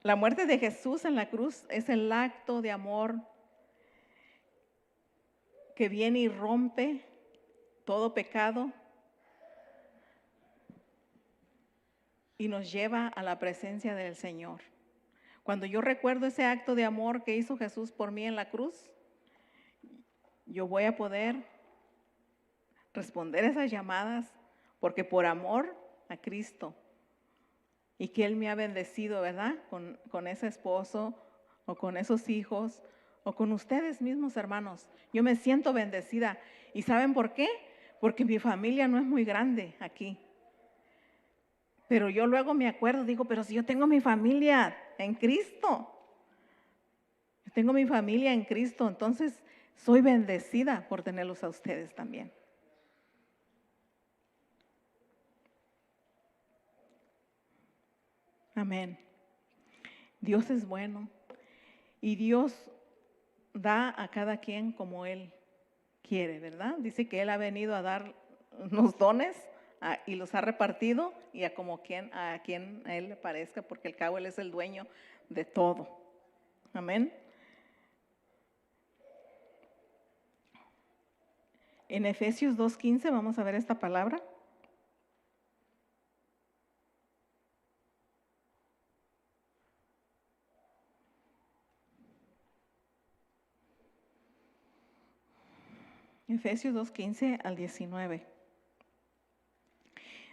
La muerte de Jesús en la cruz es el acto de amor que viene y rompe todo pecado y nos lleva a la presencia del Señor. Cuando yo recuerdo ese acto de amor que hizo Jesús por mí en la cruz, yo voy a poder responder esas llamadas porque por amor a Cristo y que Él me ha bendecido, ¿verdad? Con ese esposo o con esos hijos o con ustedes mismos, hermanos. Yo me siento bendecida. ¿Y saben por qué? Porque mi familia no es muy grande aquí. Pero yo luego me acuerdo, digo, pero si yo tengo mi familia en Cristo. Yo tengo mi familia en Cristo, entonces soy bendecida por tenerlos a ustedes también. Amén. Dios es bueno y Dios da a cada quien como Él quiere, ¿verdad? Dice que Él ha venido a dar los dones y los ha repartido y a quien a Él le parezca, porque al cabo Él es el dueño de todo. Amén. En Efesios 2:15 vamos a ver esta palabra. Efesios 2:15 al 19.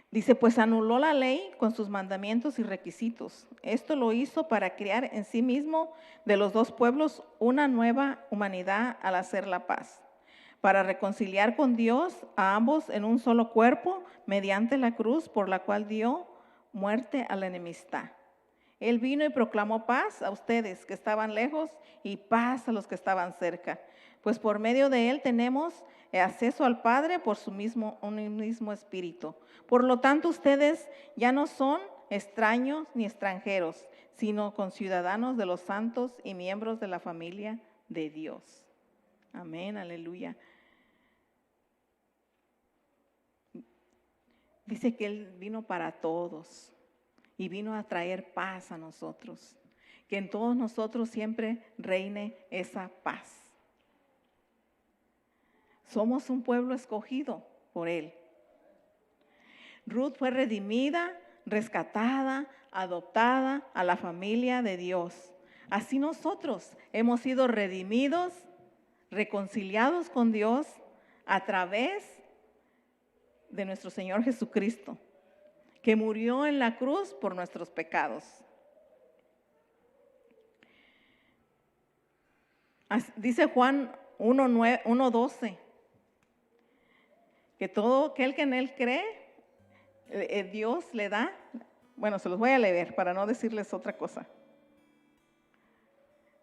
Dice, pues anuló la ley con sus mandamientos y requisitos. Esto lo hizo para crear en sí mismo de los dos pueblos una nueva humanidad al hacer la paz, para reconciliar con Dios a ambos en un solo cuerpo mediante la cruz por la cual dio muerte a la enemistad. Él vino y proclamó paz a ustedes que estaban lejos y paz a los que estaban cerca. Pues por medio de Él tenemos acceso al Padre por un mismo espíritu. Por lo tanto, ustedes ya no son extraños ni extranjeros, sino conciudadanos de los santos y miembros de la familia de Dios. Amén, aleluya. Dice que Él vino para todos y vino a traer paz a nosotros. Que en todos nosotros siempre reine esa paz. Somos un pueblo escogido por Él. Ruth fue redimida, rescatada, adoptada a la familia de Dios. Así nosotros hemos sido redimidos, reconciliados con Dios a través de nuestro Señor Jesucristo, que murió en la cruz por nuestros pecados. Dice Juan 1:12, que todo aquel que en Él cree, Dios le da. Bueno, se los voy a leer para no decirles otra cosa.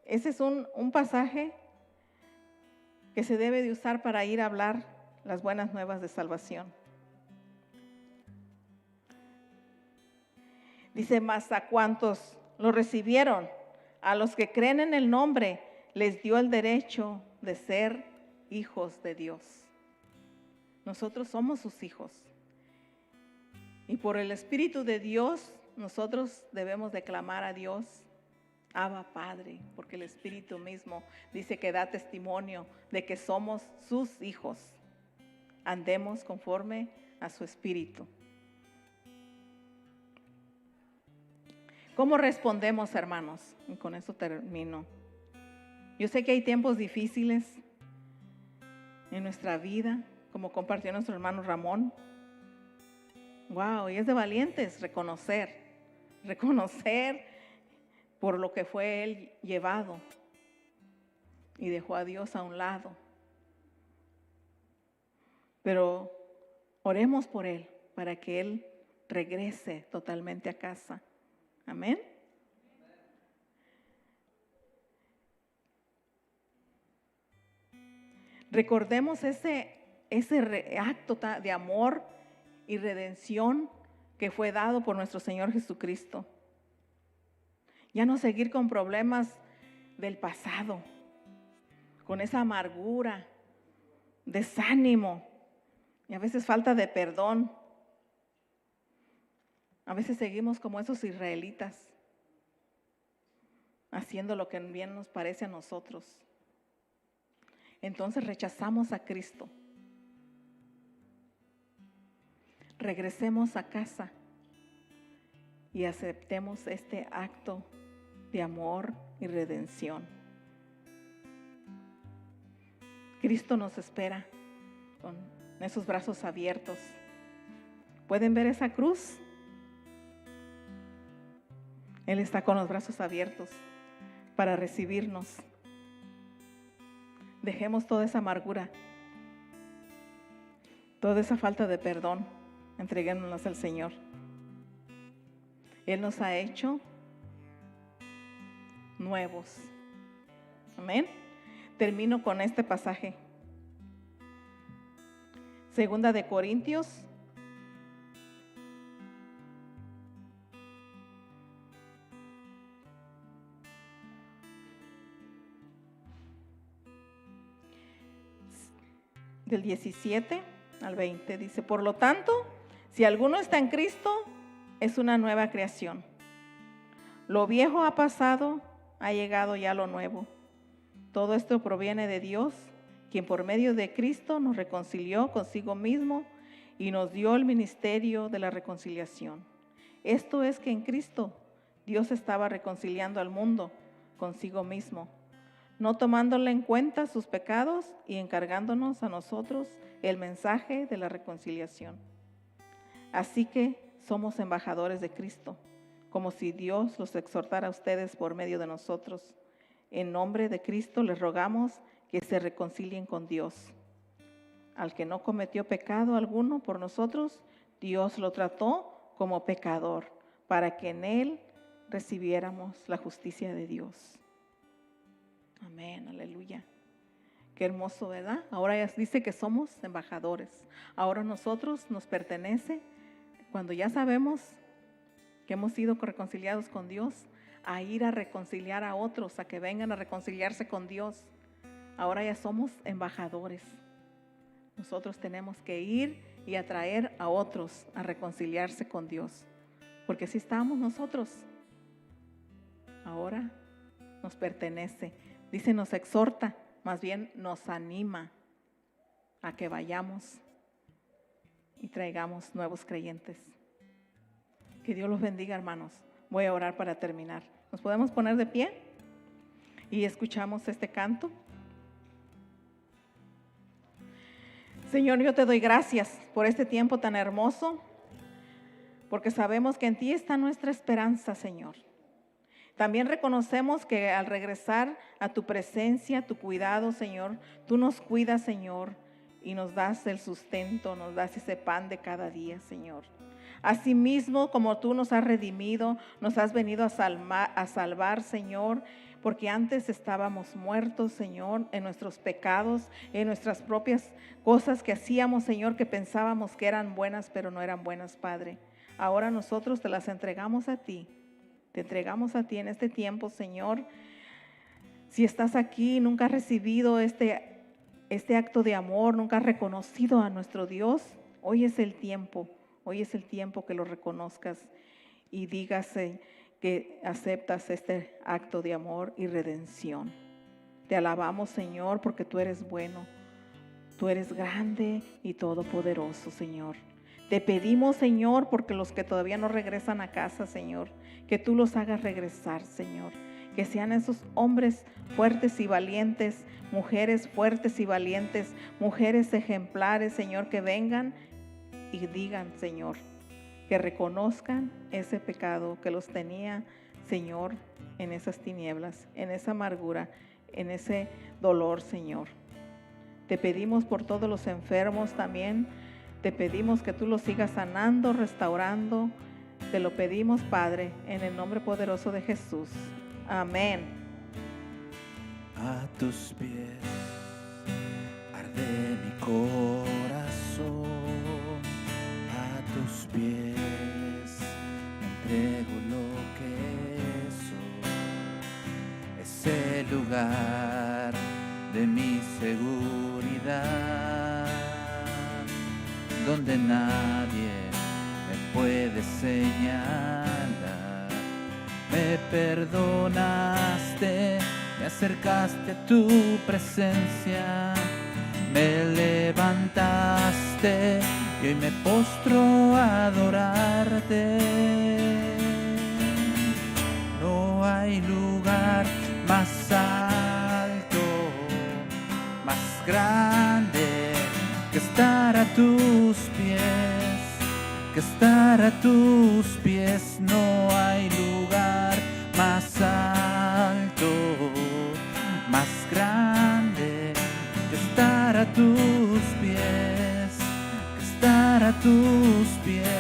Ese es un pasaje que se debe de usar para ir a hablar las buenas nuevas de salvación. Dice, mas a cuantos lo recibieron, a los que creen en el nombre, les dio el derecho de ser hijos de Dios. Nosotros somos sus hijos. Y por el Espíritu de Dios, nosotros debemos de clamar a Dios, Abba Padre, porque el Espíritu mismo dice que da testimonio de que somos sus hijos. Andemos conforme a su Espíritu. ¿Cómo respondemos, hermanos? Y con eso termino. Yo sé que hay tiempos difíciles en nuestra vida, como compartió nuestro hermano Ramón. Wow, y es de valientes reconocer por lo que fue él llevado y dejó a Dios a un lado. Pero oremos por él para que él regrese totalmente a casa. Amén. Recordemos ese acto de amor y redención que fue dado por nuestro Señor Jesucristo. Ya no seguir con problemas del pasado, con esa amargura, desánimo y a veces falta de perdón. A veces seguimos como esos israelitas, haciendo lo que bien nos parece a nosotros. Entonces rechazamos a Cristo. Regresemos a casa y aceptemos este acto de amor y redención. Cristo nos espera con esos brazos abiertos. ¿Pueden ver esa cruz? Él está con los brazos abiertos para recibirnos. Dejemos toda esa amargura, toda esa falta de perdón, entreguémonos al Señor. Él nos ha hecho nuevos. Amén. Termino con este pasaje. Segunda de Corintios. Del 17 al 20 dice, por lo tanto, si alguno está en Cristo, es una nueva creación. Lo viejo ha pasado, ha llegado ya lo nuevo. Todo esto proviene de Dios, quien por medio de Cristo nos reconcilió consigo mismo y nos dio el ministerio de la reconciliación. Esto es que en Cristo Dios estaba reconciliando al mundo consigo mismo, no tomándole en cuenta sus pecados y encargándonos a nosotros el mensaje de la reconciliación. Así que somos embajadores de Cristo, como si Dios los exhortara a ustedes por medio de nosotros. En nombre de Cristo les rogamos que se reconcilien con Dios. Al que no cometió pecado alguno por nosotros, Dios lo trató como pecador, para que en él recibiéramos la justicia de Dios. Amén, aleluya. Qué hermoso, ¿verdad? Ahora ya dice que somos embajadores. Ahora nosotros nos pertenece, cuando ya sabemos que hemos sido reconciliados con Dios, a ir a reconciliar a otros, a que vengan a reconciliarse con Dios. Ahora ya somos embajadores. Nosotros tenemos que ir y atraer a otros a reconciliarse con Dios, porque así estamos nosotros. Ahora nos pertenece. Dice, nos exhorta, más bien nos anima a que vayamos y traigamos nuevos creyentes. Que Dios los bendiga, hermanos. Voy a orar para terminar. ¿Nos podemos poner de pie? Y escuchamos este canto. Señor, yo te doy gracias por este tiempo tan hermoso, porque sabemos que en ti está nuestra esperanza, Señor. También reconocemos que al regresar a tu presencia, tu cuidado, Señor, tú nos cuidas, Señor, y nos das el sustento, nos das ese pan de cada día, Señor. Asimismo, como tú nos has redimido, nos has venido a salvar, Señor, porque antes estábamos muertos, Señor, en nuestros pecados, en nuestras propias cosas que hacíamos, Señor, que pensábamos que eran buenas, pero no eran buenas, Padre. Ahora nosotros te las entregamos a ti. Te entregamos a ti en este tiempo, Señor. Si estás aquí y nunca has recibido este acto de amor, nunca has reconocido a nuestro Dios, hoy es el tiempo que lo reconozcas y digas que aceptas este acto de amor y redención. Te alabamos, Señor, porque tú eres bueno, tú eres grande y todopoderoso, Señor. Te pedimos, Señor, porque los que todavía no regresan a casa, Señor, que tú los hagas regresar, Señor. Que sean esos hombres fuertes y valientes, mujeres fuertes y valientes, mujeres ejemplares, Señor, que vengan y digan, Señor, que reconozcan ese pecado que los tenía, Señor, en esas tinieblas, en esa amargura, en ese dolor, Señor. Te pedimos por todos los enfermos también. Te pedimos que tú los sigas sanando, restaurando. Te lo pedimos, Padre, en el nombre poderoso de Jesús. Amén. A tus pies arde mi corazón, a tus pies me entrego lo que soy. Es el lugar de mi seguridad, donde nadie me puede señalar. Me perdonaste, me acercaste a tu presencia, me levantaste y hoy me postro a adorarte. No hay lugar más alto, más grande que estar a tus pies, que estar a tus pies. No hay lugar más alto, más grande que estar a tus pies, que estar a tus pies.